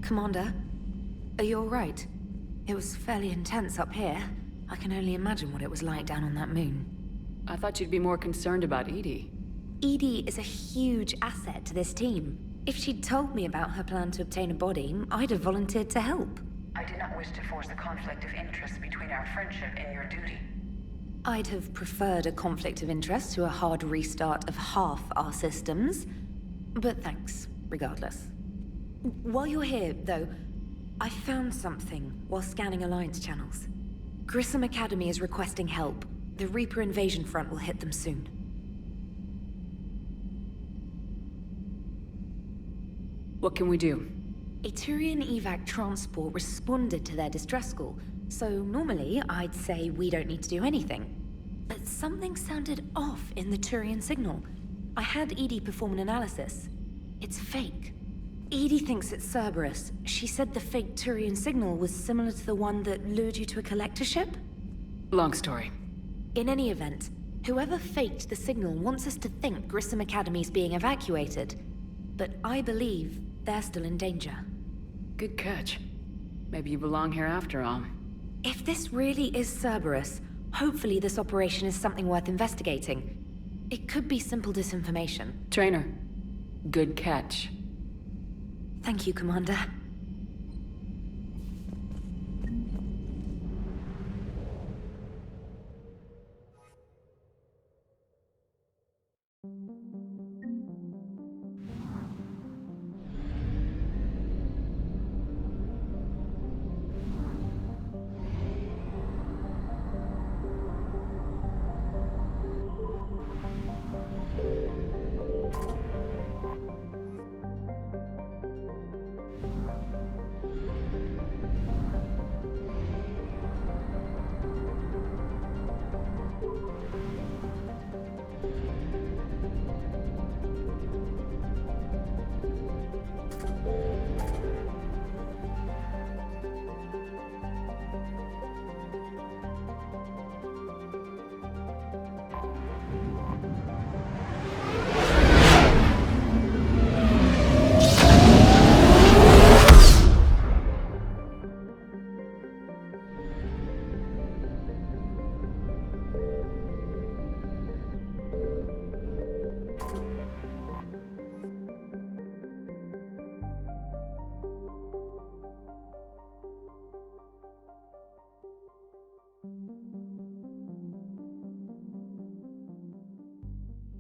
Commander, are you alright? It was fairly intense up here. I can only imagine what it was like down on that moon. I thought you'd be more concerned about Edie. Edie is a huge asset to this team. If she'd told me about her plan to obtain a body, I'd have volunteered to help. I did not wish to force a conflict of interest between our friendship and your duty. I'd have preferred a conflict of interest to a hard restart of half our systems. But thanks, regardless. While you're here, though, I found something while scanning Alliance channels. Grissom Academy is requesting help. The Reaper invasion front will hit them soon. What can we do? A Turian evac transport responded to their distress call, so normally I'd say we don't need to do anything. But something sounded off in the Turian signal. I had Edie perform an analysis. It's fake. Edie thinks it's Cerberus. She said the fake Turian signal was similar to the one that lured you to a collector ship? Long story. In any event, whoever faked the signal wants us to think Grissom Academy's being evacuated. But I believe they're still in danger. Good catch. Maybe you belong here after all. If this really is Cerberus, hopefully this operation is something worth investigating. It could be simple disinformation. Trainer, good catch. Thank you, Commander.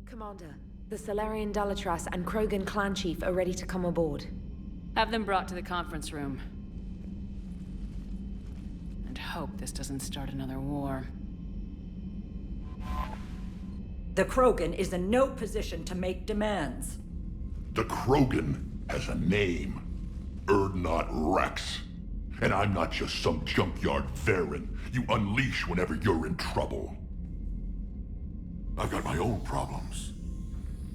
Commander, the Salarian Dalatras and Krogan clan chief are ready to come aboard. Have them brought to the conference room. And hope this doesn't start another war. The Krogan is in no position to make demands. The Krogan has a name. Urdnot Rex. And I'm not just some junkyard Varen you unleash whenever you're in trouble. I've got my own problems.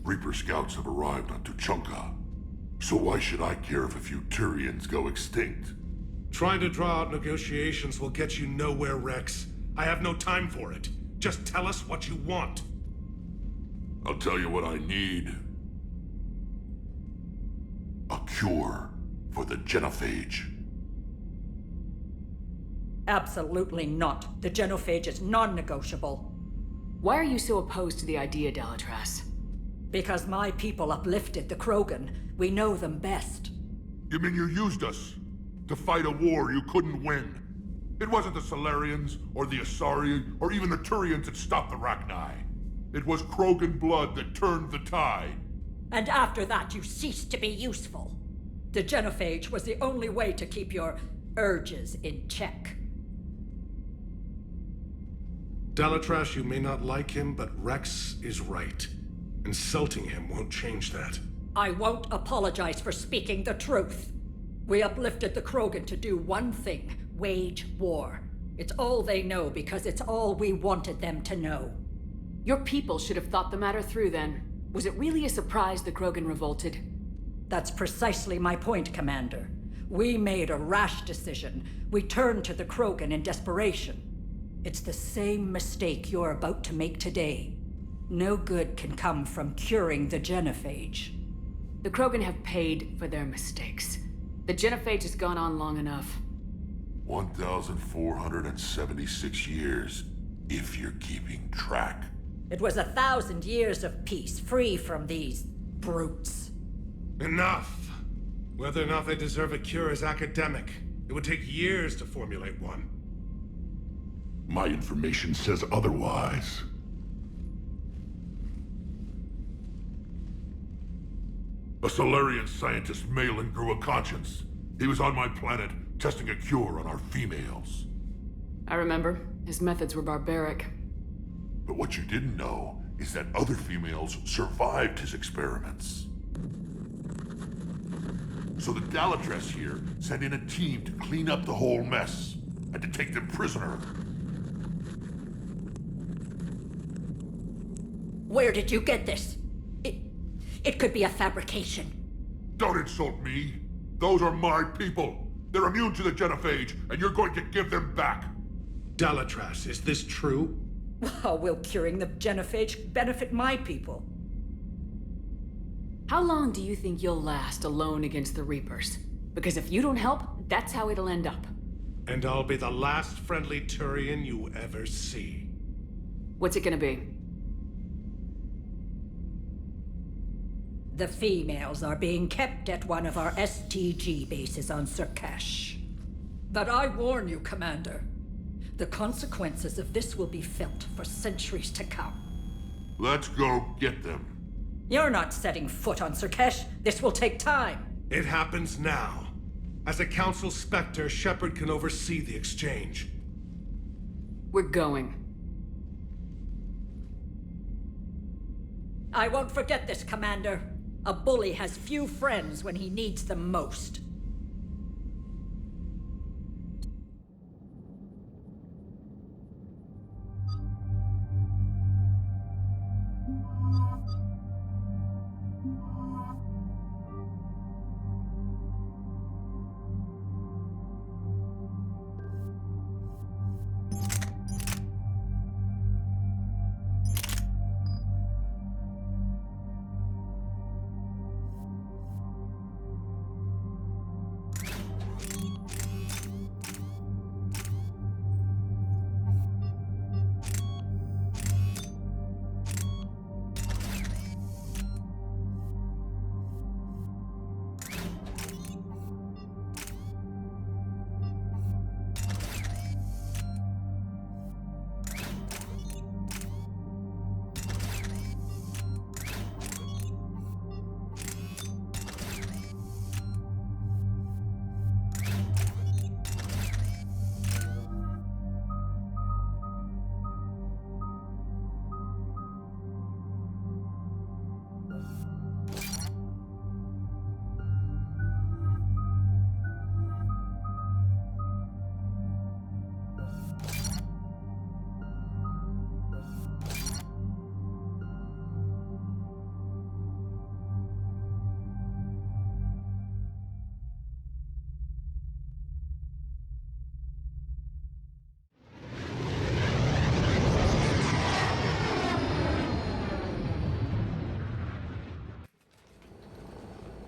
Reaper scouts have arrived on Tuchanka. So why should I care if a few Turians go extinct? Trying to draw out negotiations will get you nowhere, Rex. I have no time for it. Just tell us what you want. I'll tell you what I need. A cure for the Genophage. Absolutely not. The Genophage is non-negotiable. Why are you so opposed to the idea, Dalatras? Because my people uplifted the Krogan. We know them best. You mean you used us to fight a war you couldn't win? It wasn't the Salarians, or the Asari, or even the Turians that stopped the Rachni. It was Krogan blood that turned the tide. And after that, you ceased to be useful. The Genophage was the only way to keep your urges in check. Dalatras, you may not like him, but Rex is right. Insulting him won't change that. I won't apologize for speaking the truth. We uplifted the Krogan to do one thing: wage war. It's all they know because it's all we wanted them to know. Your people should have thought the matter through then. Was it really a surprise the Krogan revolted? That's precisely my point, Commander. We made a rash decision. We turned to the Krogan in desperation. It's the same mistake you're about to make today. No good can come from curing the Genophage. The Krogan have paid for their mistakes. The genophage has gone on long enough. 1,476 years, if you're keeping track. It was 1,000 years of peace, free from these brutes. Enough! Whether or not they deserve a cure is academic. It would take years to formulate one. My information says otherwise. A Solarian scientist, Malin, grew a conscience. He was on my planet, testing a cure on our females. I remember. His methods were barbaric. But what you didn't know is that other females survived his experiments. So the Dalatress here sent in a team to clean up the whole mess, and to take them prisoner. Where did you get this? It could be a fabrication. Don't insult me. Those are my people. They're immune to the genophage, and you're going to give them back. Dalatrass, is this true? How will curing the genophage benefit my people? How long do you think you'll last alone against the Reapers? Because if you don't help, that's how it'll end up. And I'll be the last friendly Turian you ever see. What's it gonna be? The females are being kept at one of our STG bases on Surkash. But I warn you, Commander. The consequences of this will be felt for centuries to come. Let's go get them. You're not setting foot on Surkash. This will take time. It happens now. As a Council Spectre, Shepard can oversee the exchange. We're going. I won't forget this, Commander. A bully has few friends when he needs them most.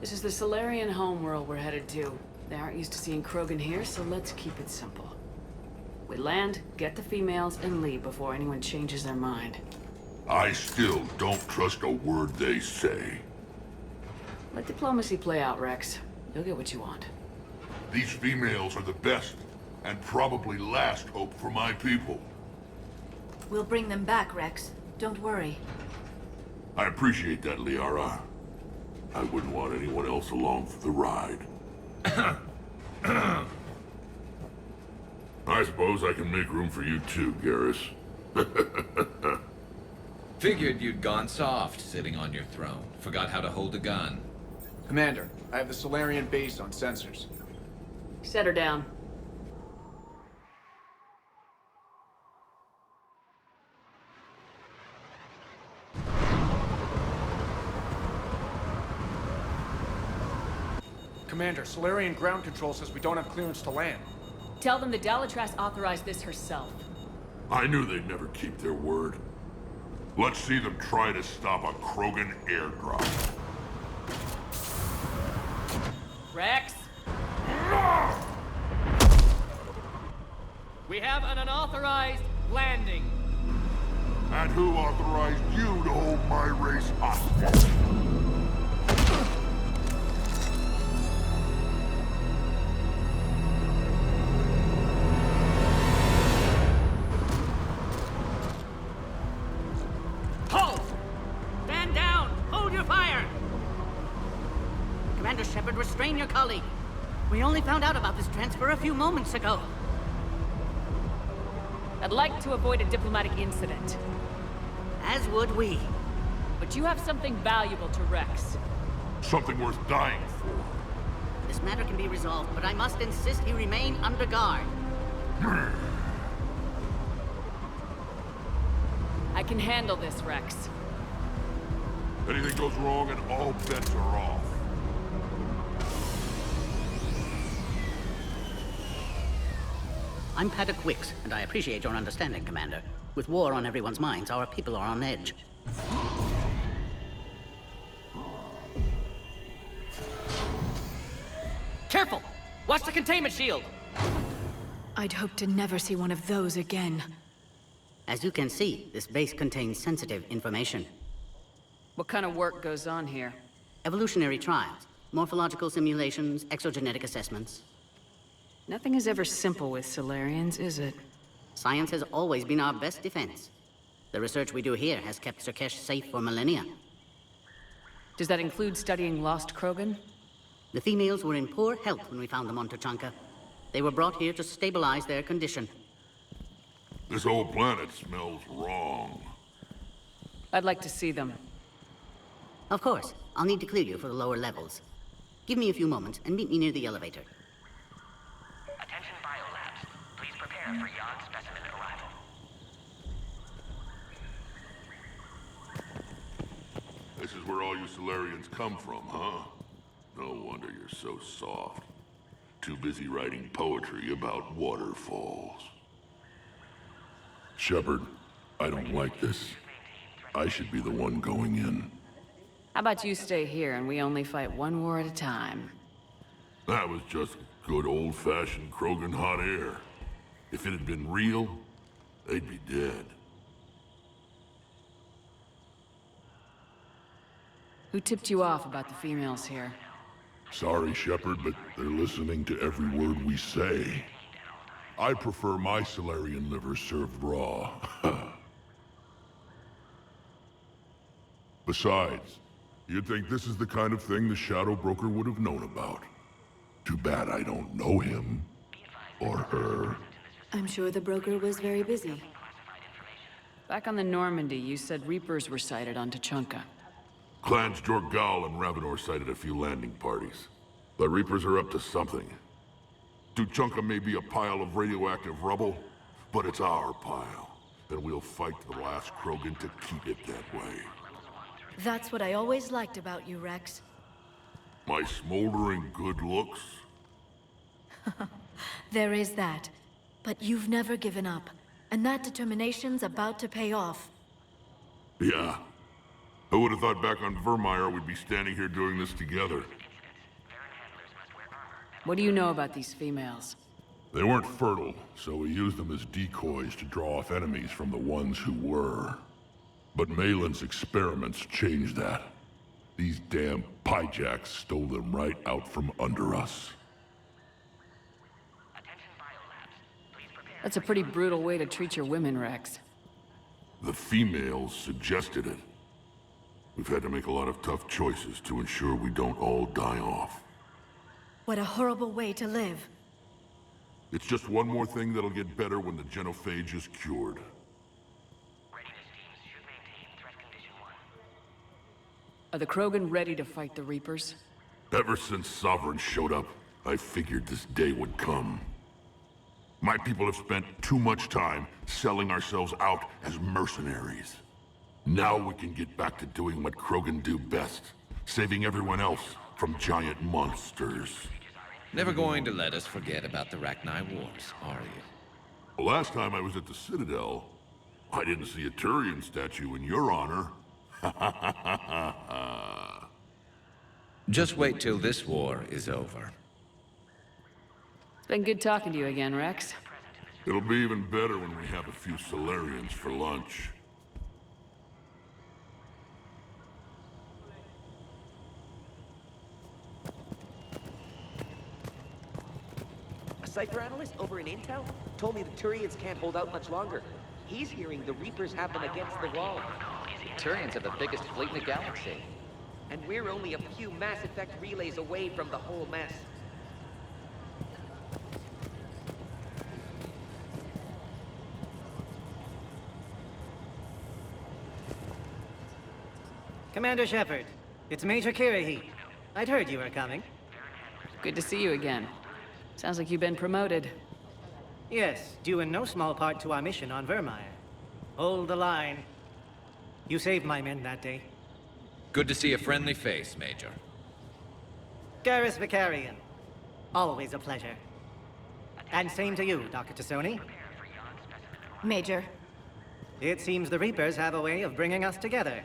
This is the Solarian homeworld we're headed to. They aren't used to seeing Krogan here, so let's keep it simple. We land, get the females, and leave before anyone changes their mind. I still don't trust a word they say. Let diplomacy play out, Rex. You'll get what you want. These females are the best, and probably last hope for my people. We'll bring them back, Rex. Don't worry. I appreciate that, Liara. I wouldn't want anyone else along for the ride. I suppose I can make room for you too, Garrus. Figured you'd gone soft sitting on your throne. Forgot how to hold a gun. Commander, I have the Solarian base on sensors. Set her down. Commander, Solarian ground control says we don't have clearance to land. Tell them the Dalatrass authorized this herself. I knew they'd never keep their word. Let's see them try to stop a Krogan airdrop. Rex, We have an unauthorized landing. And who authorized you to hold my race hostage? Halt! Stand down! Hold your fire! Commander Shepard, restrain your colleague. We only found out about this transfer a few moments ago. I'd like to avoid a diplomatic incident. As would we. But you have something valuable to Rex. Something worth dying for. This matter can be resolved, but I must insist he remain under guard. I can handle this, Rex. Anything goes wrong and all bets are off. I'm Paddock Wicks, and I appreciate your understanding, Commander. With war on everyone's minds, our people are on edge. Careful! Watch the containment shield! I'd hope to never see one of those again. As you can see, this base contains sensitive information. What kind of work goes on here? Evolutionary trials, morphological simulations, exogenetic assessments. Nothing is ever simple with Solarians, is it? Science has always been our best defense. The research we do here has kept Surkesh safe for millennia. Does that include studying lost Krogan? The females were in poor health when we found them on Tuchanka. They were brought here to stabilize their condition. This whole planet smells wrong. I'd like to see them. Of course. I'll need to clear you for the lower levels. Give me a few moments and meet me near the elevator. Attention biolabs. Please prepare for Yon specimen arrival. This is where all you Solarians come from, huh? No wonder you're so soft. Too busy writing poetry about waterfalls. Shepard, I don't like this. I should be the one going in. How about you stay here and we only fight one war at a time? That was just good old-fashioned Krogan hot air. If it had been real, they'd be dead. Who tipped you off about the females here? Sorry, Shepard, but they're listening to every word we say. I prefer my Solarian liver served raw. Besides, you'd think this is the kind of thing the Shadow Broker would have known about. Too bad I don't know him. Or her. I'm sure the broker was very busy. Back on the Normandy, you said Reapers were sighted on Tuchanka. Clans Jorgal and Ravenor sighted a few landing parties. The Reapers are up to something. Tuchanka may be a pile of radioactive rubble, but it's our pile. And we'll fight to the last Krogan to keep it that way. That's what I always liked about you, Rex. My smoldering good looks? There is that. But you've never given up. And that determination's about to pay off. Yeah. Who would have thought back on Vermeer we'd be standing here doing this together? What do you know about these females? They weren't fertile, so we used them as decoys to draw off enemies from the ones who were. But Malin's experiments changed that. These damn Pyjaks stole them right out from under us. That's a pretty brutal way to treat your women, Rex. The females suggested it. We've had to make a lot of tough choices to ensure we don't all die off. What a horrible way to live. It's just one more thing that'll get better when the genophage is cured. Are the Krogan ready to fight the Reapers? Ever since Sovereign showed up, I figured this day would come. My people have spent too much time selling ourselves out as mercenaries. Now we can get back to doing what Krogan do best, saving everyone else from giant monsters. Never going to let us forget about the Rachni Wars, are you? The last time I was at the Citadel, I didn't see a Turian statue in your honor. Just wait till this war is over. It's been good talking to you again, Rex. It'll be even better when we have a few Solarians for lunch. A Cypher analyst over in Intel told me the Turians can't hold out much longer. He's hearing the Reapers have them against the wall. Turians have the biggest fleet in the galaxy. And we're only a few Mass Effect relays away from the whole mess. Commander Shepard, it's Major Kirrahe. I'd heard you were coming. Good to see you again. Sounds like you've been promoted. Yes, due in no small part to our mission on Vermeer. Hold the line. You saved my men that day. Good to see a friendly face, Major. Garrus Vakarian. Always a pleasure. And same to you, Dr. T'Soni. Major. It seems the Reapers have a way of bringing us together.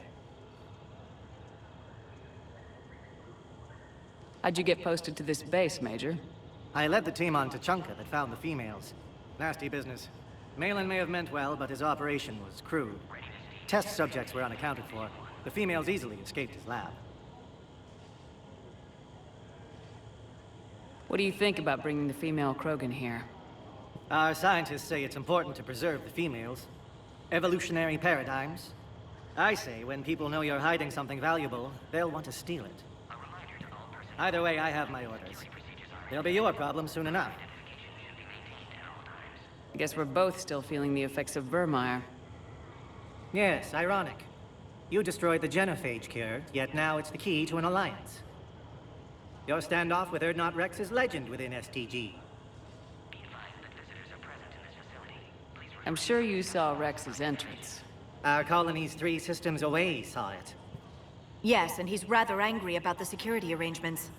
How'd you get posted to this base, Major? I led the team on Tuchanka that found the females. Nasty business. Malin may have meant well, but his operation was crude. Test subjects were unaccounted for. The females easily escaped his lab. What do you think about bringing the female Krogan here? Our scientists say it's important to preserve the females. Evolutionary paradigms. I say when people know you're hiding something valuable, they'll want to steal it. Either way, I have my orders. They'll be your problem soon enough. I guess we're both still feeling the effects of Vermeer. Yes, ironic. You destroyed the genophage cure, yet now it's the key to an alliance. Your standoff with Urdnot Rex is legend within STG. I'm sure you saw Rex's entrance. Our colony's 3 systems away saw it. Yes, and he's rather angry about the security arrangements.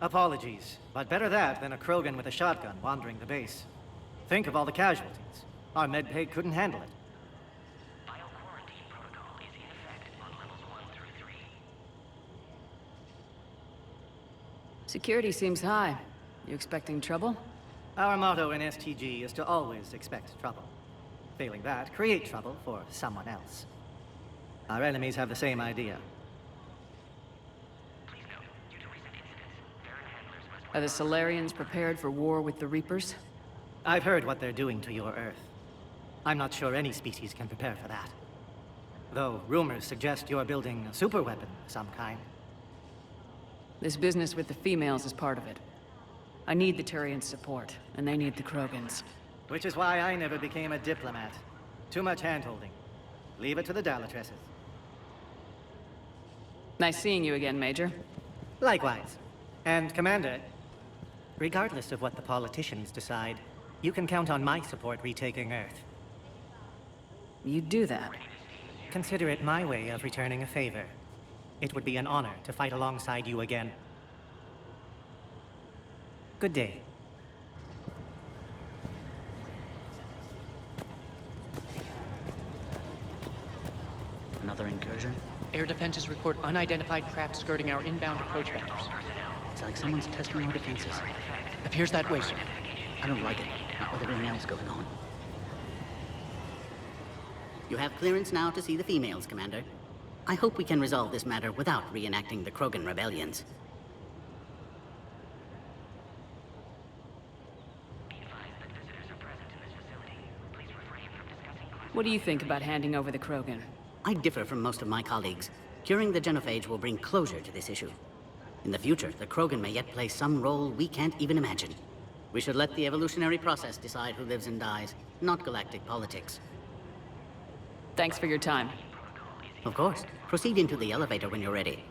Apologies, but better that than a Krogan with a shotgun wandering the base. Think of all the casualties. Our medbay couldn't handle it. Security seems high. You expecting trouble? Our motto in STG is to always expect trouble. Failing that, create trouble for someone else. Our enemies have the same idea. Are the Solarians prepared for war with the Reapers? I've heard what they're doing to your Earth. I'm not sure any species can prepare for that. Though rumors suggest you're building a superweapon of some kind. This business with the females is part of it. I need the Turians' support, and they need the Krogans. Which is why I never became a diplomat. Too much hand-holding. Leave it to the Dalatresses. Nice seeing you again, Major. Likewise. And Commander, regardless of what the politicians decide, you can count on my support retaking Earth. You do that? Consider it my way of returning a favor. It would be an honor to fight alongside you again. Good day. Another incursion? Air defenses report unidentified craft skirting our inbound approach vectors. It's like someone's testing our defenses. Appears that way, sir. I don't like it. Not with everything else going on. You have clearance now to see the females, Commander. I hope we can resolve this matter without reenacting the Krogan rebellions. What do you think about handing over the Krogan? I differ from most of my colleagues. Curing the genophage will bring closure to this issue. In the future, the Krogan may yet play some role we can't even imagine. We should let the evolutionary process decide who lives and dies, not galactic politics. Thanks for your time. Of course. Proceed into the elevator when you're ready.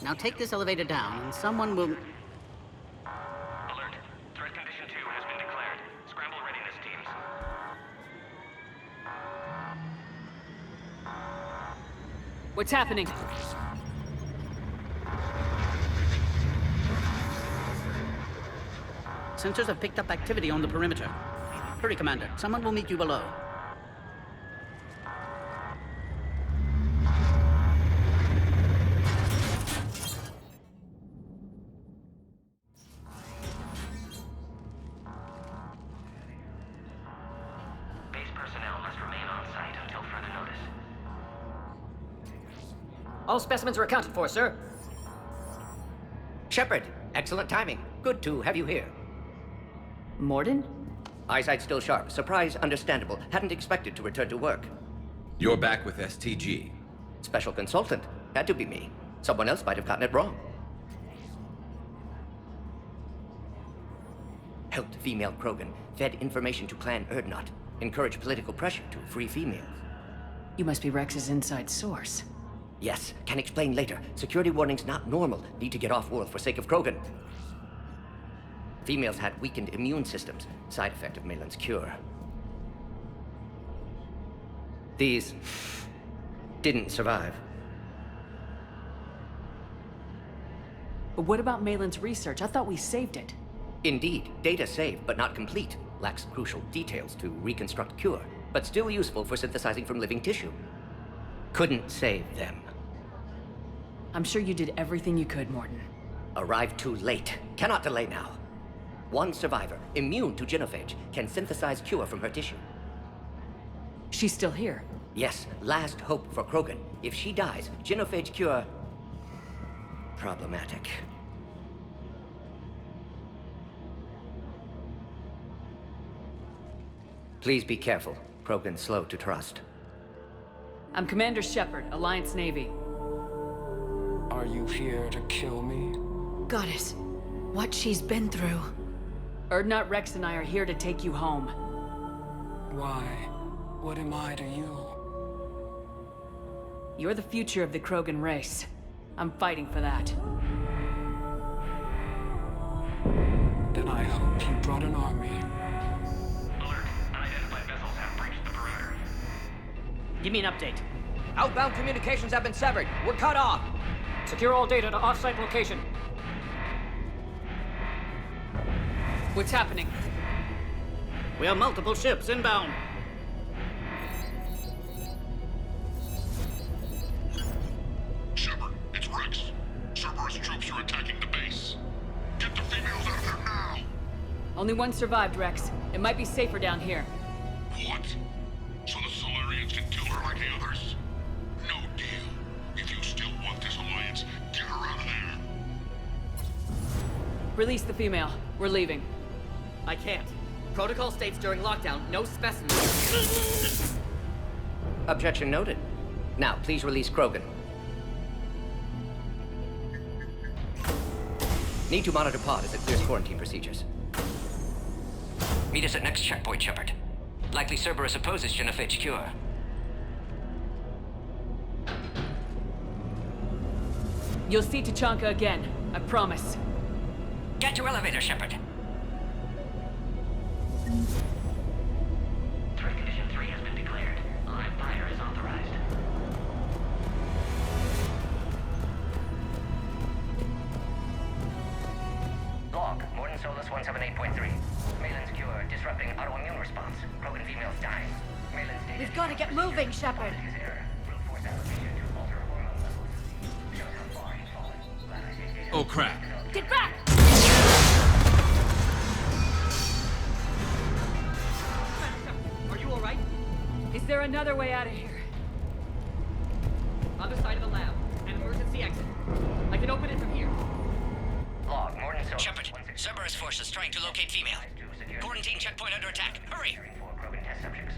Now take this elevator down, and someone will... Alert. Threat condition 2 has been declared. Scramble readiness teams. What's happening? Sensors have picked up activity on the perimeter. Hurry, Commander. Someone will meet you below. Base personnel must remain on site until further notice. All specimens are accounted for, sir. Shepard, excellent timing. Good to have you here. Mordin? Eyesight still sharp. Surprise understandable. Hadn't expected to return to work. You're back with STG. Special consultant. Had to be me. Someone else might have gotten it wrong. Helped female Krogan. Fed information to Clan Urdnot. Encouraged political pressure to free females. You must be Rex's inside source. Yes, can explain later. Security warnings not normal. Need to get off-world for sake of Krogan. Females had weakened immune systems. Side effect of Malin's cure. These didn't survive. But what about Malin's research? I thought we saved it. Indeed, data saved, but not complete. Lacks crucial details to reconstruct cure, but still useful for synthesizing from living tissue. Couldn't save them. I'm sure you did everything you could, Mordin. Arrived too late. Cannot delay now. One survivor, immune to genophage, can synthesize cure from her tissue. She's still here? Yes, last hope for Krogan. If she dies, genophage cure... problematic. Please be careful. Krogan slow to trust. I'm Commander Shepard, Alliance Navy. Are you here to kill me? Goddess, what she's been through. Urdnot, Rex, and I are here to take you home. Why? What am I to you? You're the future of the Krogan race. I'm fighting for that. Then I hope you brought an army. Alert. Unidentified vessels have breached the perimeter. Give me an update. Outbound communications have been severed. We're cut off. Secure all data to off-site location. What's happening? We have multiple ships inbound. Shepard, it's Rex. Cerberus troops are attacking the base. Get the females out of there now! Only one survived, Rex. It might be safer down here. What? So the Solarians can kill her like the others? No deal. If you still want this alliance, get her out of there. Release the female. We're leaving. I can't. Protocol states during lockdown, no specimens. Objection noted. Now, please release Krogan. Need to monitor pod as it clears quarantine procedures. Meet us at next checkpoint, Shepard. Likely Cerberus opposes genophage cure. You'll see Tachanka again. I promise. Get to elevator, Shepard. Threat condition 3 has been declared. Live fire is authorized. Log, Morden Solus 178.3. Malin's cure, disrupting autoimmune response. Krogan females dying. Malin's data... We've got to get moving, Shepard. Oh, crap. Get back! Are you alright? Is there another way out of here? Other side of the lab. An emergency exit. I can open it from here. Log, Morden Solus... Shepard, Cerberus forces trying to locate female. Quarantine checkpoint under attack. Hurry! ...for Krogan test subjects.